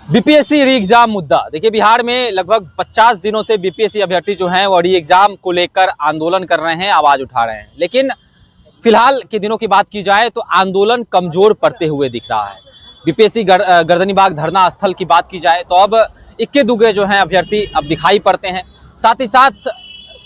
BPSC री exam मुद्दा। देखिए, बिहार में लगभग 50 दिनों से बीपीएससी अभ्यर्थी जो हैं वो री एग्जाम को लेकर आंदोलन कर रहे हैं, आवाज उठा रहे हैं। लेकिन फिलहाल के दिनों की बात की जाए तो आंदोलन कमजोर पड़ते हुए दिख रहा है। बीपीएससी गर्दनीबाग धरना स्थल की बात की जाए तो अब इक्के दुगे जो हैं अभ्यर्थी अब दिखाई पड़ते हैं। साथ ही साथ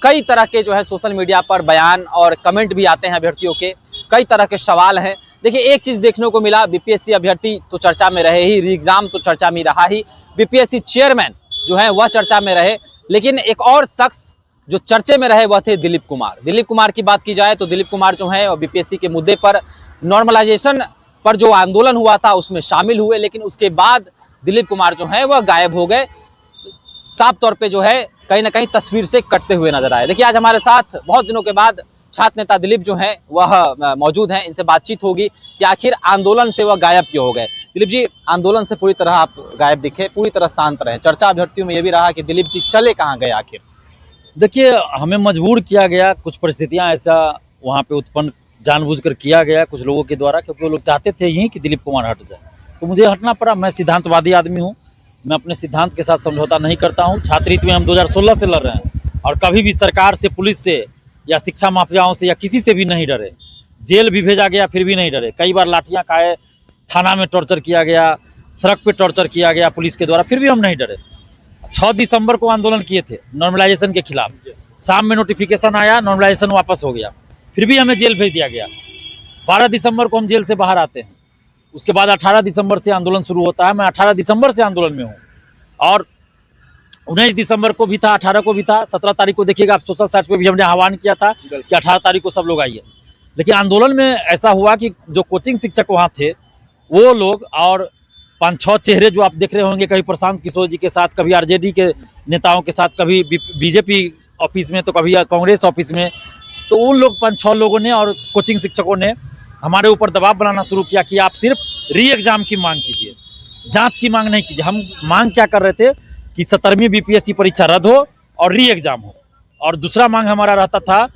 कई तरह के जो है सोशल मीडिया पर बयान और कमेंट भी आते हैं अभ्यर्थियों के, कई तरह के सवाल हैं। देखिए, एक चीज़ देखने को मिला, बीपीएससी अभ्यर्थी तो चर्चा में रहे ही, री एग्जाम तो चर्चा में रहा ही, बीपीएससी चेयरमैन जो है वह चर्चा में रहे। लेकिन एक और शख्स जो चर्चे में रहे वह थे दिलीप कुमार। दिलीप कुमार की बात की जाए तो दिलीप कुमार जो है बीपीएससी के मुद्दे पर नॉर्मलाइजेशन पर जो आंदोलन हुआ था उसमें शामिल हुए, लेकिन उसके बाद दिलीप कुमार जो है वह गायब हो गए। साफ तौर पे जो है कहीं ना कहीं तस्वीर से कटते हुए नजर आए। देखिए, आज हमारे साथ बहुत दिनों के बाद छात्र नेता दिलीप जो हैं वह मौजूद हैं। इनसे बातचीत होगी कि आखिर आंदोलन से वह गायब क्यों हो गए। दिलीप जी, आंदोलन से पूरी तरह आप गायब दिखे, पूरी तरह शांत रहे। चर्चा अभ्यर्थियों में यह भी रहा कि दिलीप जी चले कहाँ गए आखिर। देखिए, हमें मजबूर किया गया, कुछ परिस्थितियां ऐसा वहाँ पे उत्पन्न जानबूझकर किया गया कुछ लोगों के द्वारा, क्योंकि वो लोग चाहते थे यही कि दिलीप कुमार हट जाए, तो मुझे हटना पड़ा। मैं सिद्धांतवादी आदमी हूँ, मैं अपने सिद्धांत के साथ समझौता नहीं करता हूँ। छात्र हित में हम 2016 से लड़ रहे हैं और कभी भी सरकार से, पुलिस से या शिक्षा माफियाओं से या किसी से भी नहीं डरे। जेल भी भेजा गया फिर भी नहीं डरे। कई बार लाठियाँ खाए, थाना में टॉर्चर किया गया, सड़क पर टॉर्चर किया गया पुलिस के द्वारा, फिर भी हम नहीं डरे। 6 दिसंबर को आंदोलन किए थे नॉर्मलाइजेशन के खिलाफ। शाम में नोटिफिकेशन आया, नॉर्मलाइजेशन वापस हो गया, फिर भी हमें जेल भेज दिया गया। 12 दिसंबर को हम जेल से बाहर आते हैं। उसके बाद 18 दिसंबर से आंदोलन शुरू होता है। मैं 18 दिसंबर से आंदोलन में हूँ और 19 दिसंबर को भी था, 18 को भी था, 17 तारीख को देखिएगा आप सोशल साइट पे भी हमने आह्वान किया था कि 18 तारीख को सब लोग आइए। लेकिन आंदोलन में ऐसा हुआ कि जो कोचिंग शिक्षक वहाँ थे वो लोग और 5-6 चेहरे जो आप देख रहे होंगे, कभी प्रशांत किशोर जी के साथ, कभी आरजेडी के नेताओं के साथ, कभी बीजेपी ऑफिस में तो कभी कांग्रेस ऑफिस में, तो उन लोग 5-6 लोगों ने और कोचिंग शिक्षकों ने हमारे ऊपर दबाव बनाना शुरू किया कि आप सिर्फ री एग्जाम की मांग कीजिए, जांच की मांग नहीं कीजिए। हम मांग क्या कर रहे थे कि 17वीं बीपीएससी परीक्षा रद्द हो और री एग्जाम हो। और दूसरा मांग हमारा रहता था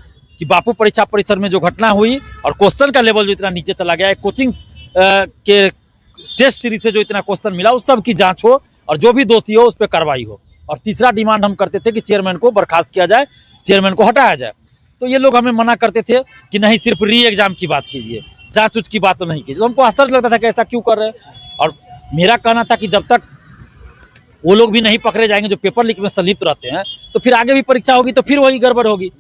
कि बापू परीक्षा परिसर में जो घटना हुई और क्वेश्चन का लेवल जो इतना नीचे चला गया है, कोचिंग के टेस्ट सीरीज से जो इतना क्वेश्चन मिला उस सब की जांच हो और जो भी दोषी हो उस पर कार्रवाई हो। और तीसरा डिमांड हम करते थे कि चेयरमैन को बर्खास्त किया जाए, चेयरमैन को हटाया जाए। तो ये लोग हमें मना करते थे कि नहीं, सिर्फ री एग्जाम की बात कीजिए, जांच उच की बात तो नहीं कीजिए। तो हमको आश्चर्य लगता था कि ऐसा क्यों कर रहे हैं। और मेरा कहना था कि जब तक वो लोग भी नहीं पकड़े जाएंगे जो पेपर लीक में संलिप्त रहते हैं, तो फिर आगे भी परीक्षा होगी तो फिर वही गड़बड़ होगी।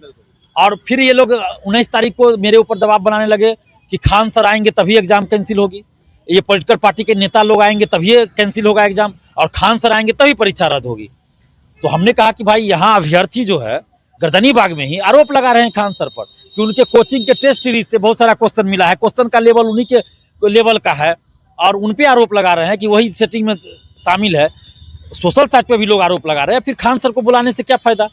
और फिर ये लोग 19 तारीख को मेरे ऊपर दबाव बनाने लगे कि खान सर आएंगे तभी एग्जाम कैंसिल होगी, ये पॉलिटिकल पार्टी के नेता लोग आएंगे तभी कैंसिल होगा एग्जाम, और खान सर आएंगे तभी परीक्षा रद्द होगी। तो हमने कहा कि भाई, यहाँ अभ्यर्थी जो है गर्दनीबाग में ही आरोप लगा रहे हैं खान सर पर कि उनके कोचिंग के टेस्ट सीरीज से बहुत सारा क्वेश्चन मिला है, क्वेश्चन का लेवल उन्हीं के लेवल का है, और उन पे आरोप लगा रहे हैं कि वही सेटिंग में शामिल है। सोशल साइट पे भी लोग आरोप लगा रहे हैं। फिर खान सर को बुलाने से क्या फायदा?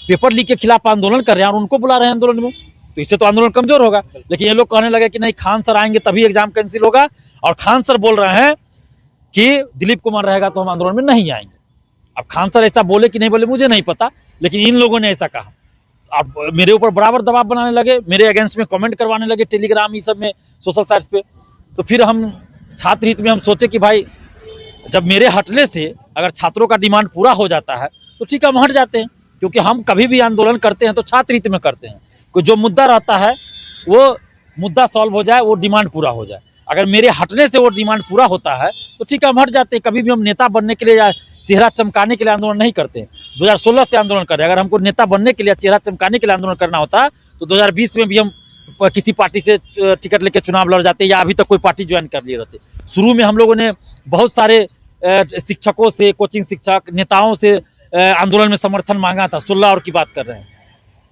पेपर लीक के खिलाफ आंदोलन कर रहे हैं और उनको बुला रहे हैं आंदोलन में, तो इससे तो आंदोलन कमजोर होगा। लेकिन ये लोग कहने लगे कि नहीं, खान सर आएंगे तभी एग्जाम कैंसिल होगा, और खान सर बोल रहे हैं कि दिलीप कुमार रहेगा तो हम आंदोलन में नहीं आएंगे। अब खान सर ऐसा बोले कि नहीं बोले मुझे नहीं पता, लेकिन इन लोगों ने ऐसा कहा। अब मेरे ऊपर बराबर दबाव बनाने लगे, मेरे अगेंस्ट में कमेंट करवाने लगे टेलीग्राम ये सब में, सोशल साइट्स पे। तो फिर हम छात्र हित में हम सोचे कि भाई, जब मेरे हटने से अगर छात्रों का डिमांड पूरा हो जाता है तो ठीक है, हम हट जाते हैं। क्योंकि हम कभी भी आंदोलन करते हैं तो छात्र हित में करते हैं, कोई जो मुद्दा रहता है वो मुद्दा सॉल्व हो जाए, वो डिमांड पूरा हो जाए। अगर मेरे हटने से वो डिमांड पूरा होता है तो ठीक है, हम हट जाते हैं। कभी भी हम नेता बनने के लिए या चेहरा चमकाने के लिए आंदोलन नहीं करते हैं। 2016 से आंदोलन कर रहे हैं। अगर हमको नेता बनने के लिए, चेहरा चमकाने के लिए आंदोलन करना होता तो 2020 में भी हम किसी पार्टी से टिकट लेके चुनाव लड़ जाते, या अभी तक कोई पार्टी ज्वाइन कर लिए रहते। शुरू में हम लोगों ने बहुत सारे शिक्षकों से, कोचिंग शिक्षक नेताओं से आंदोलन में समर्थन मांगा था। 16 और की बात कर रहे हैं।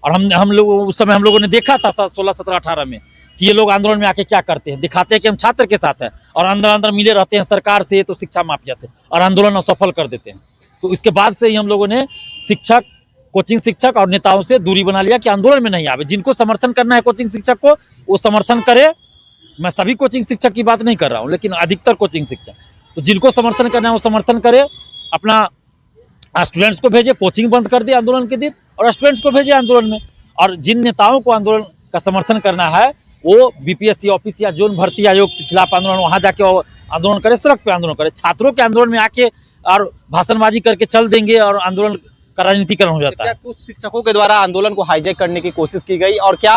और हम लोग उस समय हम लोगों ने देखा था 16, 17, 18 में कि ये लोग आंदोलन में आके क्या करते हैं, दिखाते हैं कि हम छात्र के साथ हैं, और अंदर अंदर मिले रहते हैं सरकार से, तो शिक्षा माफिया से, और आंदोलन असफल कर देते हैं। तो इसके बाद से ही हम लोगों ने शिक्षक, कोचिंग शिक्षक और नेताओं से दूरी बना लिया कि आंदोलन में नहीं आवे। जिनको समर्थन करना है कोचिंग शिक्षक को, वो समर्थन करे। मैं सभी कोचिंग शिक्षक की बात नहीं कर रहा हूँ, लेकिन अधिकतर कोचिंग शिक्षक, तो जिनको समर्थन करना है वो समर्थन करे, अपना स्टूडेंट्स को भेजे, कोचिंग बंद कर दे आंदोलन के दिन, और स्टूडेंट्स को भेजे आंदोलन में। और जिन नेताओं को आंदोलन का समर्थन करना है वो बीपीएससी ऑफिस या जोन भर्ती आयोग के खिलाफ आंदोलन, वहां जाके आंदोलन करे, सड़क पे आंदोलन करे। छात्रों के आंदोलन में आके और भाषणबाजी करके चल देंगे और आंदोलन का राजनीतिकरण हो जाता क्या है। कुछ शिक्षकों के द्वारा आंदोलन को हाईजैक करने की कोशिश की गई, और क्या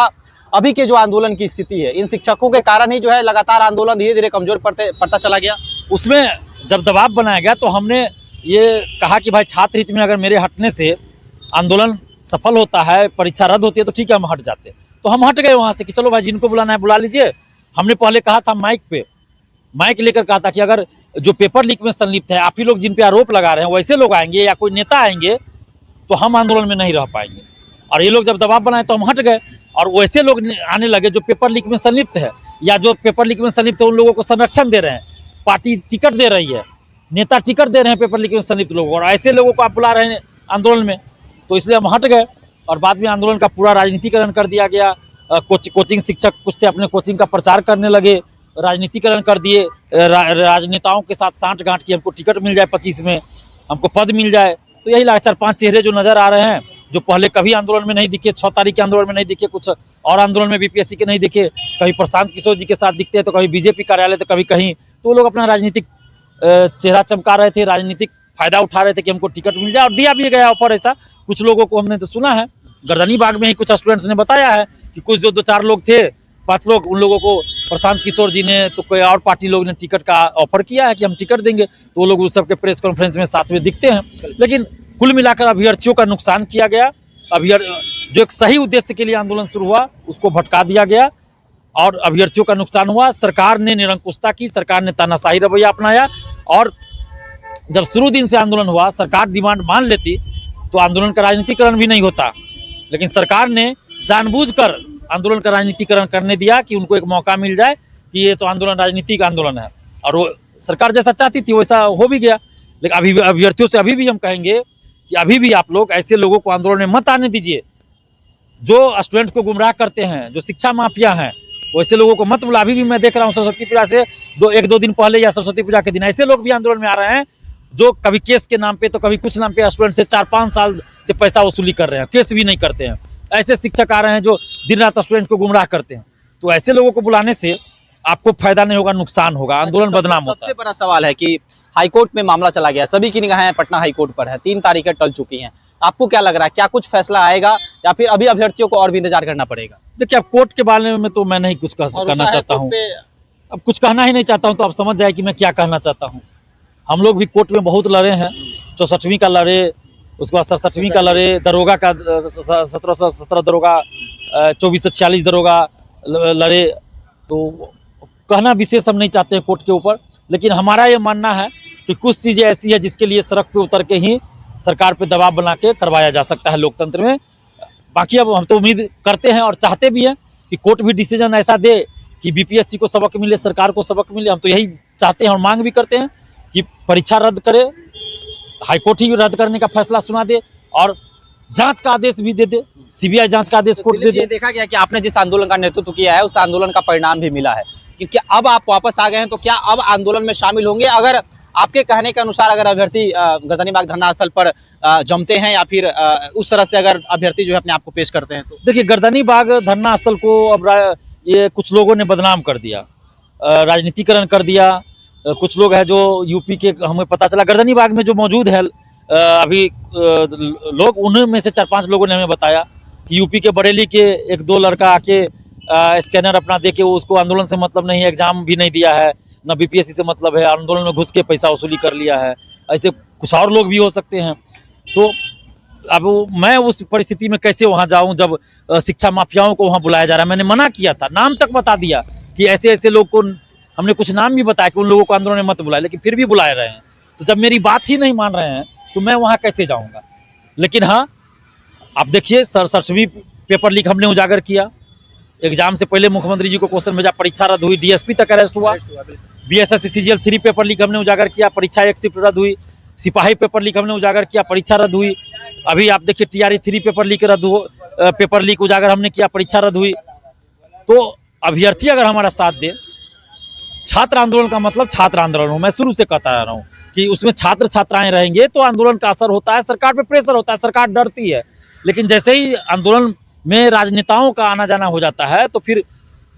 अभी के जो आंदोलन की स्थिति है इन शिक्षकों के कारण ही जो है लगातार आंदोलन धीरे धीरे कमजोर पड़ता चला गया? उसमें जब दबाव बनाया गया तो हमने ये कहा कि भाई छात्र हित में अगर मेरे हटने से आंदोलन सफल होता है, परीक्षा रद्द होती है तो ठीक है, हम हट जाते। तो हम हट गए वहाँ से कि चलो भाई जिनको बुलाना है बुला लीजिए। हमने पहले कहा था माइक लेकर कहा था कि अगर जो पेपर लीक में संलिप्त है, आप ही लोग जिन पे आरोप लगा रहे हैं वैसे लोग आएंगे या कोई नेता आएंगे तो हम आंदोलन में नहीं रह पाएंगे। और ये लोग जब दबाव बनाए तो हम हट गए, और वैसे लोग आने लगे जो पेपर लीक में संलिप्त है या जो पेपर लीक में संलिप्त है उन लोगों को संरक्षण दे रहे हैं, पार्टी टिकट दे रही है, नेता टिकट दे रहे हैं पेपर लीक में संलिप्त लोगों को, और ऐसे लोगों को आप बुला रहे हैं आंदोलन में। तो इसलिए हम हट गए और बाद में आंदोलन का पूरा राजनीतिकरण कर दिया गया। कोचिंग शिक्षक कुछ थे अपने कोचिंग का प्रचार करने लगे, राजनीतिकरण कर दिए, राजनेताओं के साथ सांठ-गांठ की हमको टिकट मिल जाए 25 में, हमको पद मिल जाए। तो यही लगातार 5 चेहरे जो नज़र आ रहे हैं, जो पहले कभी आंदोलन में नहीं दिखे, 6 तारीख के आंदोलन में नहीं दिखे, कुछ और आंदोलन में बीपीएससी के नहीं दिखे, कभी प्रशांत किशोर जी के साथ दिखते हैं तो कभी बीजेपी कार्यालय तो कभी कहीं, तो वो लोग अपना राजनीतिक चेहरा चमका रहे थे, राजनीतिक फायदा उठा रहे थे कि हमको टिकट मिल जाए, और दिया भी गया ऑफर ऐसा। कुछ लोगों को हमने तो सुना है, गर्दनी बाग में ही कुछ स्टूडेंट्स ने बताया है कि कुछ जो 2-4 लोग थे, 5 लोग, उन लोगों को प्रशांत किशोर जी ने तो कोई और पार्टी लोग ने टिकट का ऑफर किया है कि हम टिकट देंगे, तो वो लोग उस सबके प्रेस कॉन्फ्रेंस में साथ में दिखते हैं। लेकिन कुल मिलाकर अभ्यर्थियों का नुकसान किया गया, जो एक सही उद्देश्य के लिए आंदोलन शुरू हुआ उसको भटका दिया गया और अभ्यर्थियों का नुकसान हुआ। सरकार ने निरंकुशता की, सरकार ने तानाशाही रवैया अपनाया, और जब शुरू दिन से आंदोलन हुआ, सरकार डिमांड मान लेती तो आंदोलन का राजनीतिकरण भी नहीं होता। लेकिन सरकार ने जानबूझकर आंदोलन का राजनीतिकरण करने दिया कि उनको एक मौका मिल जाए कि ये तो आंदोलन राजनीतिक आंदोलन है, और वो सरकार जैसा चाहती थी वैसा हो भी गया। लेकिन अभी अभ्यर्थियों से अभी भी हम कहेंगे कि अभी भी आप लोग ऐसे लोगों को आंदोलन में मत आने दीजिए जो स्टूडेंट को गुमराह करते हैं, जो शिक्षा माफिया हैं, वैसे लोगों को मत बुला। अभी भी मैं देख रहा हूँ सरस्वती पूजा से 1-2 दिन पहले या सरस्वती पूजा के दिन ऐसे लोग भी आंदोलन में आ रहे हैं जो कभी केस के नाम पे तो कभी कुछ नाम पे स्टूडेंट से 4-5 साल से पैसा वसूली कर रहे हैं, केस भी नहीं करते हैं। ऐसे शिक्षक आ रहे हैं जो दिन रात स्टूडेंट को गुमराह करते हैं। तो ऐसे लोगों को बुलाने से आपको फायदा नहीं होगा, नुकसान होगा, आंदोलन बदनाम होता है। सबसे बड़ा सवाल है कि हाईकोर्ट में मामला चला गया, सभी की निगाहें पटना हाईकोर्ट पर है, 3 तारीखें टल चुकी हैं। आपको क्या लग रहा है, क्या कुछ फैसला आएगा या फिर अभी अभ्यर्थियों को और भी इंतजार करना पड़ेगा? देखिए, अब कोर्ट के बारे में तो मैं नहीं कुछ कहना चाहता हूँ, अब कुछ कहना ही नहीं चाहता हूँ, तो आप समझ जाए कि मैं क्या कहना चाहता हूँ। हम लोग भी कोर्ट में बहुत लड़े हैं, 64वीं का लड़े, उसके बाद 67वीं का लड़े, दरोगा का 1717 दरोगा, 2446 दरोगा लड़े। तो कहना विशेष हम नहीं चाहते हैं कोर्ट के ऊपर, लेकिन हमारा ये मानना है कि कुछ चीज़ें ऐसी है जिसके लिए सड़क पे उतर के ही सरकार पे दबाव बना के करवाया जा सकता है लोकतंत्र में। बाकी अब हम तो उम्मीद करते हैं और चाहते भी हैं कि कोर्ट भी डिसीजन ऐसा दे कि बीपीएससी को सबक मिले, सरकार को सबक मिले। हम तो यही चाहते हैं और मांग भी करते हैं कि परीक्षा रद्द करे, हाईकोर्ट ही रद्द करने का फैसला सुना दे और जांच का आदेश भी दे दे, सीबीआई जांच का आदेश कोर्ट दे दे। देखा गया कि आपने जिस आंदोलन का नेतृत्व किया है उस आंदोलन का परिणाम भी मिला है, क्योंकि अब आप वापस आ गए हैं, तो क्या अब आंदोलन में शामिल होंगे अगर आपके कहने के अनुसार अगर अभ्यर्थी गर्दनीबाग धरना स्थल पर जमते हैं, या फिर उस तरह से अगर अभ्यर्थी जो है अपने आप को पेश करते हैं? तो देखिए, गर्दनीबाग धरना स्थल को अब ये कुछ लोगों ने बदनाम कर दिया, राजनीतिकरण कर दिया। कुछ लोग हैं जो यूपी के, हमें पता चला गर्दनीबाग में जो मौजूद है अभी लोग, उन्हीं में से 4-5 लोगों ने हमें बताया कि यूपी के बरेली के 1-2 लड़का आके स्कैनर अपना दे के उसको आंदोलन से मतलब नहीं है, एग्जाम भी नहीं दिया है, ना बीपीएससी से मतलब है, आंदोलन में घुस के पैसा वसूली कर लिया है। ऐसे कुछ और लोग भी हो सकते हैं। तो अब मैं उस परिस्थिति में कैसे वहाँ जाऊँ जब शिक्षा माफियाओं को वहाँ बुलाया जा रहा है। मैंने मना किया था, नाम तक बता दिया कि ऐसे ऐसे लोग को, हमने कुछ नाम भी बताया कि उन लोगों को आंदोलन में मत बुलाए, लेकिन फिर भी बुलाए रहे हैं। तो जब मेरी बात ही नहीं मान रहे हैं तो मैं वहाँ कैसे जाऊँगा। लेकिन हाँ, आप देखिए, 67वीं पेपर लीक हमने उजागर किया, एग्जाम से पहले मुख्यमंत्री जी को क्वेश्चन भेजा, परीक्षा रद्द हुई, डीएसपी तक अरेस्ट हुआ। बीएसएससी सीजीएल 3 पेपर लीक हमने उजागर किया, परीक्षा 1 शिफ्ट रद्द हुई। सिपाही पेपर लीक हमने उजागर किया, परीक्षा रद्द हुई। अभी आप देखिए TRE 3 पेपर लीक उजागर हमने किया, परीक्षा रद्द हुई। तो अभ्यर्थी अगर हमारा साथ दे, छात्र आंदोलन का मतलब छात्र आंदोलन हो, मैं शुरू से कहता आ रहा हूँ कि उसमें छात्र छात्राएं रहेंगे तो आंदोलन का असर होता है, सरकार पे प्रेशर होता है, सरकार डरती है। लेकिन जैसे ही आंदोलन में राजनेताओं का आना जाना हो जाता है तो फिर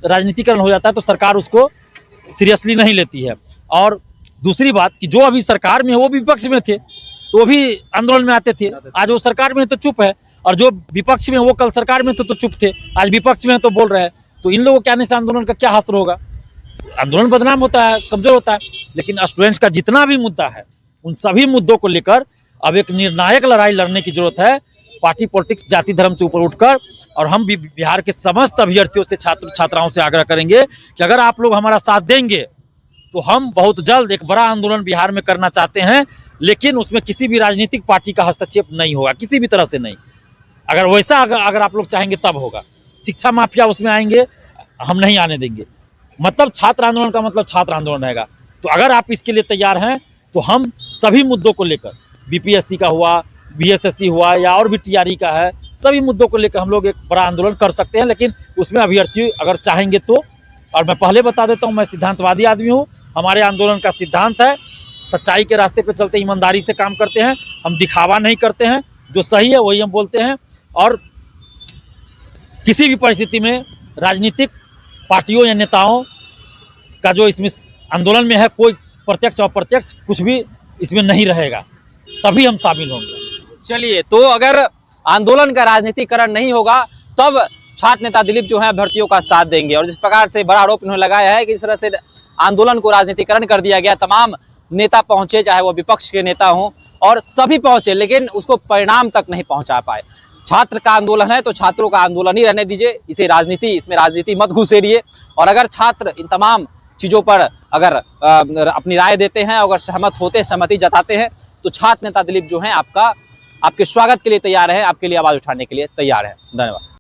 राजनीतिकरण हो जाता है, तो सरकार उसको सीरियसली नहीं लेती है। और दूसरी बात कि जो अभी सरकार में है वो भी विपक्ष में थे तो वो भी आंदोलन में आते थे, आज वो सरकार में है तो चुप है, और जो विपक्ष में वो कल सरकार में थे तो चुप थे, आज विपक्ष में है तो बोल रहे हैं। तो इन लोगों के आने से आंदोलन का क्या हासिल होगा? आंदोलन बदनाम होता है, कमजोर होता है। लेकिन स्टूडेंट्स का जितना भी मुद्दा है उन सभी मुद्दों को लेकर अब एक निर्णायक लड़ाई लड़ने की जरूरत है, पार्टी पॉलिटिक्स जाति धर्म से ऊपर उठकर। और हम भी बिहार के समस्त अभ्यर्थियों से छात्र छात्राओं से आग्रह करेंगे कि अगर आप लोग हमारा साथ देंगे तो हम बहुत जल्द एक बड़ा आंदोलन बिहार में करना चाहते हैं, लेकिन उसमें किसी भी राजनीतिक पार्टी का हस्तक्षेप नहीं होगा, किसी भी तरह से नहीं। अगर वैसा अगर आप लोग चाहेंगे तब होगा। शिक्षा माफिया उसमें आएंगे, हम नहीं आने देंगे। मतलब छात्र आंदोलन का मतलब छात्र आंदोलन रहेगा। तो अगर आप इसके लिए तैयार हैं तो हम सभी मुद्दों को लेकर, बीपीएससी का हुआ, बीएसएससी हुआ या और भी टीआरई का है, सभी मुद्दों को लेकर हम लोग एक बड़ा आंदोलन कर सकते हैं। लेकिन उसमें अभ्यर्थी अगर चाहेंगे तो, और मैं पहले बता देता हूँ, मैं सिद्धांतवादी आदमी हूँ। हमारे आंदोलन का सिद्धांत है सच्चाई के रास्ते पे चलते, ईमानदारी से काम करते हैं, हम दिखावा नहीं करते हैं, जो सही है वही हम बोलते हैं। और किसी भी परिस्थिति में राजनीतिक पार्टियों या नेताओं का जो इसमें आंदोलन में है, कोई प्रत्यक्ष और अप्रत्यक्ष कुछ भी इसमें नहीं रहेगा, तभी हम शामिल होंगे। चलिए, तो अगर आंदोलन का राजनीतिकरण नहीं होगा तब छात्र नेता दिलीप जो है अभ्यर्थियों का साथ देंगे। और जिस प्रकार से बड़ा आरोप इन्होंने लगाया है कि इस तरह से आंदोलन को राजनीतिकरण कर दिया गया, तमाम नेता पहुंचे, चाहे वो विपक्ष के नेता हों, और सभी पहुंचे, लेकिन उसको परिणाम तक नहीं पहुंचा पाए। छात्र का आंदोलन है तो छात्रों का आंदोलन ही रहने दीजिए, इसमें राजनीति मत घुसेरिए। और अगर छात्र इन तमाम चीज़ों पर अगर अपनी राय देते हैं, अगर सहमति जताते हैं, तो छात्र नेता दिलीप जो हैं आपके स्वागत के लिए तैयार है, आपके लिए आवाज़ उठाने के लिए तैयार है। धन्यवाद।